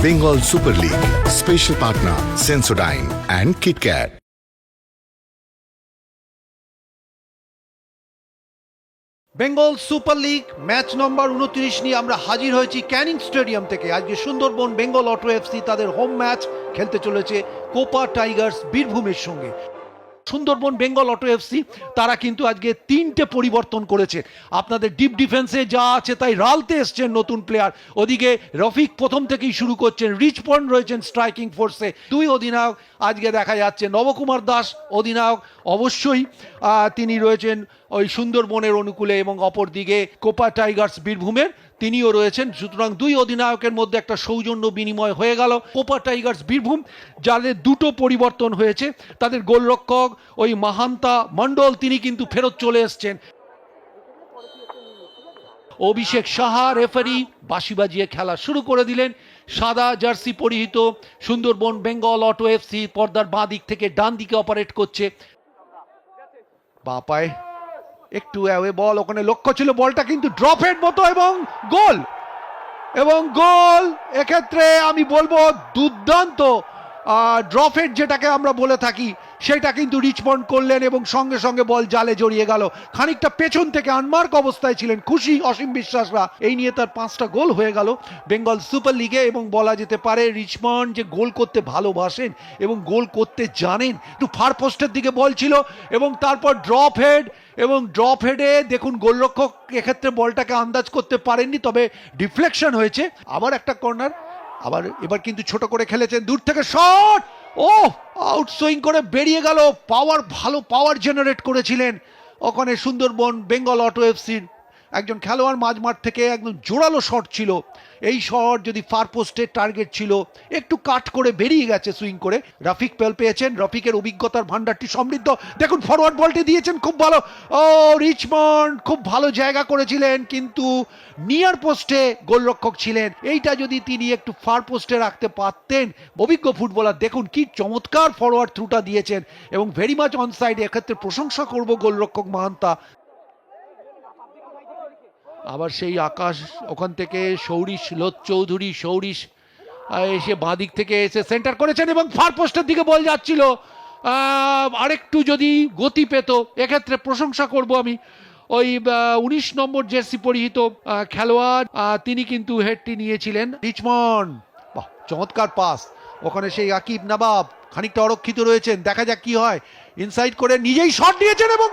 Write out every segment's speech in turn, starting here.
Bengal Super League. Special partner Sensodyne and KitKat. Bengal super league match number 29 নিয়ে আমরা হাজির হয়েছি ক্যানিং স্টেডিয়াম থেকে। আজকে সুন্দরবন বেঙ্গল অটো এফসি তাদের হোম ম্যাচ খেলতে চলেছে কোপা টাইগার্স বীরভূমের সঙ্গে। সুন্দরবন বেঙ্গল অটো এফসি তারা কিন্তু আজকে 3টে পরিবর্তন করেছে। আপনাদের ডিপ ডিফেন্সে যা আছে তাই রালতে এসছেন নতুন প্লেয়ার, ওদিকে রফিক প্রথম থেকেই শুরু করছেন, রিচপন রয়েছেন স্ট্রাইকিং ফোর্সে, দুই অধিনায়ক আজকে দেখা যাচ্ছে। নবকুমার দাস অধিনায়ক অবশ্যই তিনি রয়েছেন ওই সুন্দরবনের অনুকূলে, এবং অপরদিকে কোপা টাইগার্স বীরভূমের তিনিও রয়েছেন। সুতরাং দুই অধিনায়কের মধ্যে একটা সৌজন্য বিনিময় হয়ে গেল। কোপা টাইগার্স বীরভূম যাদের দুটো পরিবর্তন হয়েছে, তাদের গোলরক্ষক ওই মাহান্তা মন্ডল তিনি কিন্তু ফেরত চলে এসছেন। অভিষেক সাহা রেফারি বাঁশি বাজিয়ে খেলা শুরু করে দিলেন। সাদা জার্সি পরিহিত সুন্দরবন বেঙ্গল অটো এফসি পর্দার বাঁ দিক থেকে ডান দিকে অপারেট করছে। বাঁ পায়ে একটু অ্যাওয়ে বল, ওখানে লক্ষ্য ছিল, বলটা কিন্তু ড্রপের মতো এবং গোল এক্ষেত্রে আমি বলবো দুর্দান্ত ড্রপের যেটাকে আমরা বলে থাকি সেটা কিন্তু রিচমন্ড করলেন এবং সঙ্গে সঙ্গে বল জালে জড়িয়ে গেল। খানিকটা পেছন থেকে আনমার্ক অবস্থায় ছিলেন, খুশি অসীম বিশ্বাসরা। এই নিয়ে তার 5টা গোল হয়ে গেল বেঙ্গল সুপার লিগে। এবং বলা যেতে পারে রিচমন্ড যে গোল করতে ভালোবাসেন এবং গোল করতে জানেন। একটু ফার পোস্টের দিকে বল ছিল এবং তারপর ড্রপ হেডে দেখুন গোলরক্ষক এক্ষেত্রে বলটাকে আন্দাজ করতে পারেননি, তবে ডিফ্লেকশন হয়েছে। আবার একটা কর্নার, এবার কিন্তু ছোট করে খেলেছেন, দূর থেকে শট, ও আউটসুইং করে বেরিয়ে গেল। ভালো পাওয়ার জেনারেট করেছিলেন ওখানে সুন্দরবন বেঙ্গল অটো এফসির একজন খেলোয়াড়। মাঝমাঠ থেকে একদম জোরালো শট ছিল, এই শট যদি ফার পোস্টের টার্গেট ছিল, একটু কাট করে বেরিয়ে গেছে সুইং করে। রফিক পেয়েছেন, রফিকের অভিজ্ঞতার ভান্ডারটি সমৃদ্ধ। দেখুন ফরওয়ার্ড বলটি দিয়েছেন খুব ভালো, ও রিচমন্ড খুব ভালো জায়গা করেছিলেন, কিন্তু নিয়ার পোস্টে গোলরক্ষক ছিলেন। এইটা যদি তিনি একটু ফার পোস্টে রাখতে পারতেন, অভিজ্ঞ ফুটবলার। দেখুন কি চমৎকার ফরওয়ার্ড থ্রুটা দিয়েছেন এবং ভেরি মাচ অন সাইড। এক্ষেত্রে প্রশংসা করব গোলরক্ষক মাহান্তা। আবার সেই আকাশ ওখান থেকে সৌরিশ চৌধুরী এসে বাঁদিক থেকে এসে সেন্টার করেছেন এবং ফার পোস্টের দিকে বল যাচ্ছিল। আরেকটু যদি গতি পেত, এক্ষেত্রে প্রশংসা করব আমি ওই 19 নম্বর জার্সি পরিহিত খেলোয়াড়, তিনি কিন্তু হেডটি নিয়েছিলেন রিচমন্ড। বাহ, চমৎকার পাস। ওখানে সেই আকিব নবাব খানিকটা অরক্ষিত রয়েছেন, দেখা যাক কি হয়। ইনসাইড করে নিজেই শট নিয়েছেন এবং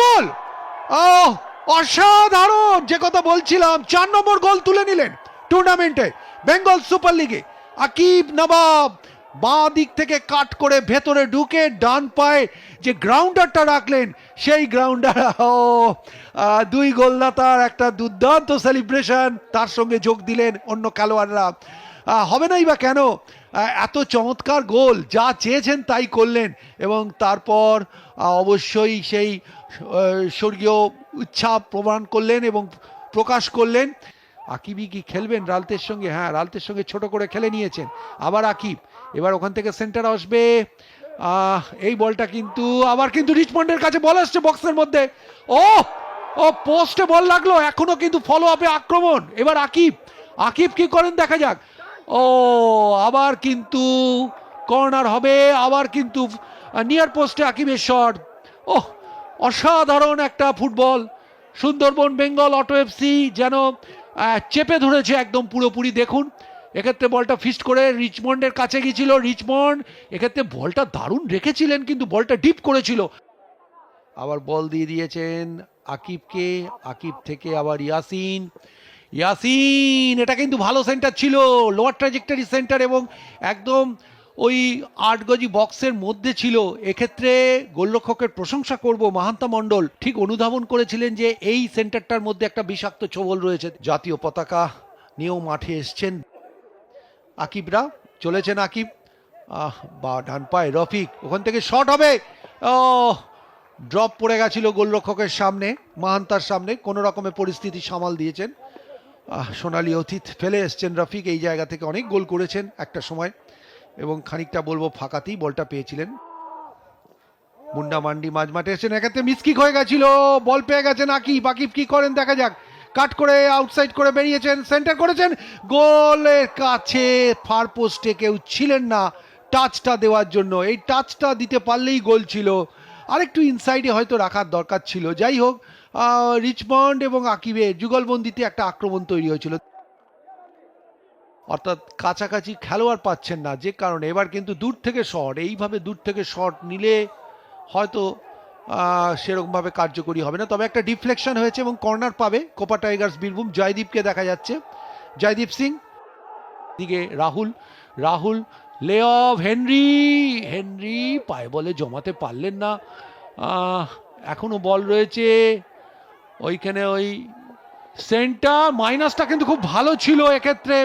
গোল। অসাধারণ, যে কথা বলছিলাম, 4 নম্বর গোল তুলে নিলেন টুর্নামেন্টে বেঙ্গল সুপার লিগে। আকিব নবাব বাঁ দিক থেকে কাট করে ভেতরে ঢুকে ডান পায়ে যে গ্রাউন্ডারটা রাখলেন, সেই গ্রাউন্ডার, দুই গোলদাতার একটা দুর্দান্ত সেলিব্রেশন। তার সঙ্গে যোগ দিলেন অন্য খেলোয়াড়রা। হবে নাই বা কেন, এত চমৎকার গোল, যা চেয়েছেন তাই করলেন। এবং তারপর অবশ্যই সেই স্বর্গীয় ইচ্ছা প্রমাণ করলেন এবং প্রকাশ করলেন। আকিবই কি খেলবেন রালতের সঙ্গে? হ্যাঁ, রালতের সঙ্গে ছোট করে খেলে নিয়েছেন। আবার আকিব, এবার ওখান থেকে সেন্টার আসবে। এই বলটা কিন্তু রিচমন্ডের কাছে বল আসছে বক্সের মধ্যে। ও পোস্টে বল লাগলো, এখনো কিন্তু ফলো আপে আক্রমণ। এবার আকিব কি করেন দেখা যাক। আবার কিন্তু কর্নার হবে, আবার কিন্তু নিয়ার পোস্টে আকিবের শট। অসাধারণ একটা football. Sundarban Bengal auto FC যেন চেপে ধরেছে একদম পুরোপুরি। দেখুন এক্ষেত্রে বলটা ফিস্ট করে রিচমন্ডের কাছে গিয়েছিল, রিচমন্ড এক্ষেত্রে বলটা দারুণ রেখেছিলেন, কিন্তু বলটা ডিপ করেছিল। আবার বল দিয়ে দিয়েছেন আকিবকে, আকিব থেকে আবার ইয়াসিন, এটা কিন্তু ভালো সেন্টার ছিল, লোয়ার ট্র্যাজেক্টরি সেন্টার এবং একদম ওই 8 গজি বক্সের মধ্যে ছিল। এক্ষেত্রে গোলরক্ষকের প্রশংসা করব, মাহান্তা মন্ডল ঠিক অনুধাবন করেছিলেন যে এই সেন্টারটার মধ্যে একটা বিষাক্ত ছোবল রয়েছে। জাতীয় পতাকা নিয়েও মাঠে এসছেন আকিবরা, চলেছেন আকিব বা ডান পায়ে রফিক, ওখান থেকে শট হবে। ড্রপ পড়ে গেছিল গোলরক্ষকের সামনে, মাহান্তার সামনে, কোনো রকমের পরিস্থিতি সামাল দিয়েছেন। সোনালী অতীত ফেলে এসছেন রফিক, এই জায়গা থেকে অনেক গোল করেছেন একটা সময় এবং খানিকটা বলবো ফাঁকাতেই বলটা পেয়েছিলেন। মুন্ডা মান্ডি মাঝমাঠে এসেছেন, এক্ষেত্রে মিসকিক হয়ে গেছিল, বল পেয়ে গেছেন আকিব কি করেন দেখা যাক। কাট করে আউটসাইড করে বেরিয়েছেন, সেন্টার করেছেন, গোলের কাছে ফার পোস্টে কেউ ছিলেন না টাচটা দেওয়ার জন্য। এই টাচটা দিতে পারলেই গোল ছিল, আরেকটু ইনসাইডে হয়তো রাখার দরকার ছিল। যাই হোক, রিচমন্ড এবং আকিবের যুগলবন্দিতে একটা আক্রমণ তৈরি হয়েছিল, অর্থাৎ কাছাকাছি খেলোয়াড় পাচ্ছেন না, যে কারণে এবার কিন্তু দূর থেকে শট, এইভাবে দূর থেকে শট নিলে হয়তো সেরকমভাবে কার্যকরী হবে না। তবে একটা ডিফ্লেকশন হয়েছে এবং কর্নার পাবে কোপা টাইগার্স বীরভূম। জয়দীপকে দেখা যাচ্ছে, জয়দীপ সিং দিকে রাহুল, রাহুল লে অফ, হেনরি, হেনরি পায়ে বলে জমাতে পারলেন না। এখনো বল রয়েছে ওইখানে, ওই সেন্টার, মাইনাসটা কিন্তু খুব ভালো ছিল এক্ষেত্রে,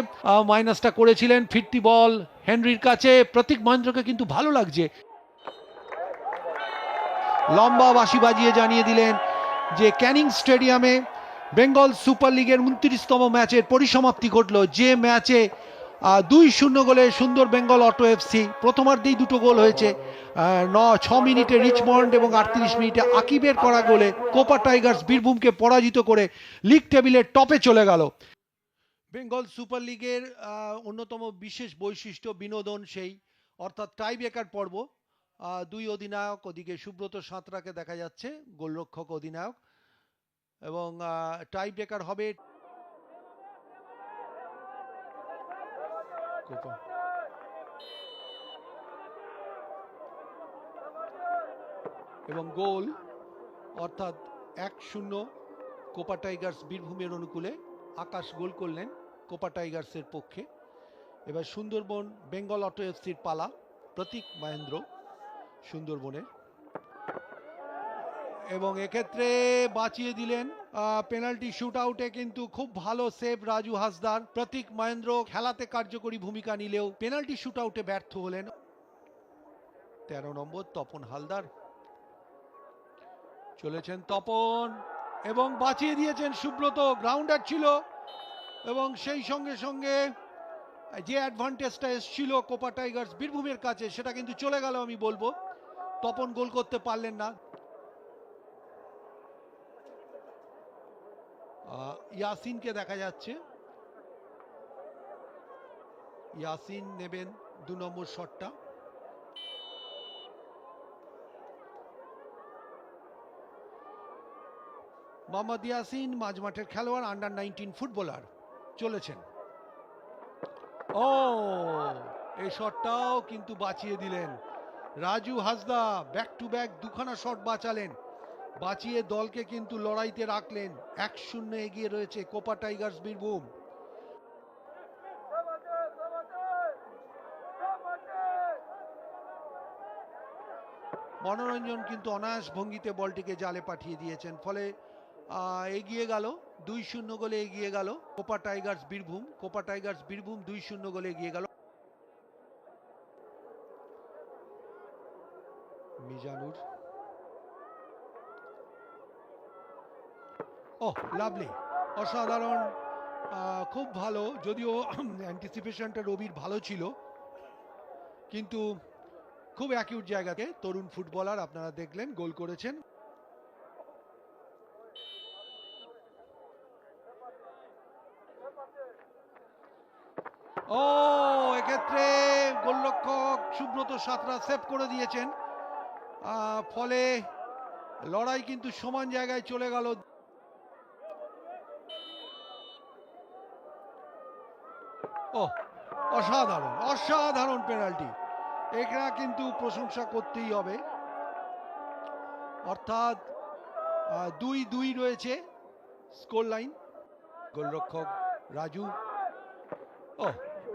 মাইনাসটা করেছিলেন। ফিরতি বল হেনরির কাছে, প্রতীক মহেন্দ্রকে কিন্তু ভালো লাগছে, লম্বা বাঁশি বাজিয়ে জানিয়ে দিলেন যে ক্যানিং স্টেডিয়ামে বেঙ্গল সুপার লিগের 29তম ম্যাচের পরিসমাপ্তি ঘটল। যে ম্যাচে 2-0 গোলে সুন্দর বেঙ্গল অটো এফসি, প্রথমার্ধেই দুটো গোল হয়েছে, 6 মিনিটে রিচমন্ড এবং 38 মিনিটে আকিবের করা গোলে কোপা টাইগার্স বীরভূমকে পরাজিত করে লিগ টেবিলের টপে চলে গেল। বেঙ্গল সুপার লিগের অন্যতম বিশেষ বৈশিষ্ট্য বিনোদন, সেই অর্থাৎ টাই ব্রেকার পর্ব। দুই অধিনায়ক, ওদিকে সুব্রত সাঁতরাকে দেখা যাচ্ছে গোলরক্ষক অধিনায়ক, এবং টাই ব্রেকার হবে এবং গোল, অর্থাৎ 1-0 কোপা টাইগার্স বীরভূমের অনুকূলে। আকাশ গোল করলেন কোপা টাইগার্সের পক্ষে। এবার সুন্দরবন বেঙ্গল অটো এফসির পালা, প্রতীক মহেন্দ্র সুন্দরবনের, এবং এক্ষেত্রে বাঁচিয়ে দিলেন পেনাল্টি শুট আউটে, কিন্তু খুব ভালো সেভ রাজু হাসদার। প্রতীক মহেন্দ্র খেলাতে কার্যকরী ভূমিকা নিলেও পেনাল্টি শুট আউটে ব্যর্থ হলেন। 13 নম্বর তপন হালদার চলেছেন, তপন, এবং বাঁচিয়ে দিয়েছেন সুব্রত। গ্রাউন্ডার ছিল এবং সেই সঙ্গে সঙ্গে যে অ্যাডভান্টেজটা এসেছিল কোপা টাইগার্স বীরভূমের কাছে সেটা কিন্তু চলে গেল আমি বলবো। তপন গোল করতে পারলেন না। ইয়াসিনকে দেখা যাচ্ছে, ইয়াসিন নেবেন 2 নম্বর শটটা। মোহাম্মদ ইয়াসিন মাঝমাঠের খেলোয়াড়, আন্ডার 19 ফুটবলার, চলেছেন। ও, এই শটটাও কিন্তু বাঁচিয়ে দিলেন Raju Hansda. Back to back দুখানা শট বাঁচালেন, বাঁচিয়ে দলকে কিন্তু লড়াইতে রাখলেন। 1-0 এগিয়ে রয়েছে কোপা টাইগার্স বীরভূম। মনোরঞ্জন কিন্তু অনায়াস ভঙ্গিতে বলটিকে জালে পাঠিয়ে দিয়েছেন, ফলে এগিয়ে গেল 2-0 গোলে এগিয়ে গেল Copa Tigers Birbhum. Copa Tigers Birbhum 2-0 গোলে এগিয়ে গেল। মিজানুর, ও লাভলি, অসাধারণ, খুব ভালো। যদিও অ্যান্টিসিপেশনটা রবির ভালো ছিল, কিন্তু খুব অ্যাকিউট জায়গাতে তরুণ ফুটবলার আপনারা দেখলেন গোল করেছেন। ও, এক্ষেত্রে গোলরক্ষক সুব্রত সাঁতরা সেভ করে দিয়েছেন, ফলে লড়াই কিন্তু সমান জায়গায় চলে গেল। ও, অসাধারণ, অসাধারণ পেনাল্টি, এটা কিন্তু প্রশংসা করতেই হবে। অর্থাৎ 2-2 রয়েছে স্কোর লাইন। গোলরক্ষক রাজু, ও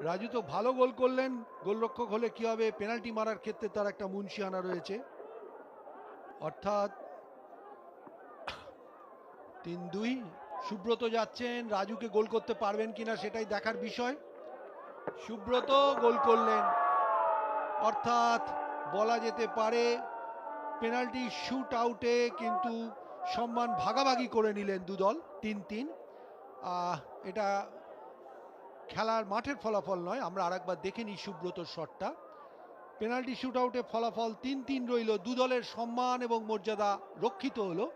রাজু তো ভালো গোল করলেন। গোলরক্ষক হলে কি হবে, পেনাল্টি মারার ক্ষেত্রে তার একটা মুন্সিয়ানা রয়েছে। অর্থাৎ 3-2। সুব্রত যাচ্ছেন, রাজুকে গোল করতে পারবেন কিনা সেটাই দেখার বিষয়। সুব্রত গোল করলেন, অর্থাৎ বলা যেতে পারে পেনাল্টি শুট আউটে কিন্তু সম্মান ভাগাভাগি করে নিলেন দুদল, 3-3। এটা খেলার মাঠের ফলাফল নয়, আমরা আরেকবার দেখে নিই সুব্রতর শটটা। পেনাল্টি শুট আউটে ফলাফল 3-3 রইল, দুদলের সম্মান এবং মর্যাদা রক্ষিত হলো।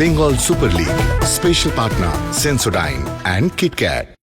Bengal Super League. Special partner Sensodyne and KitKat.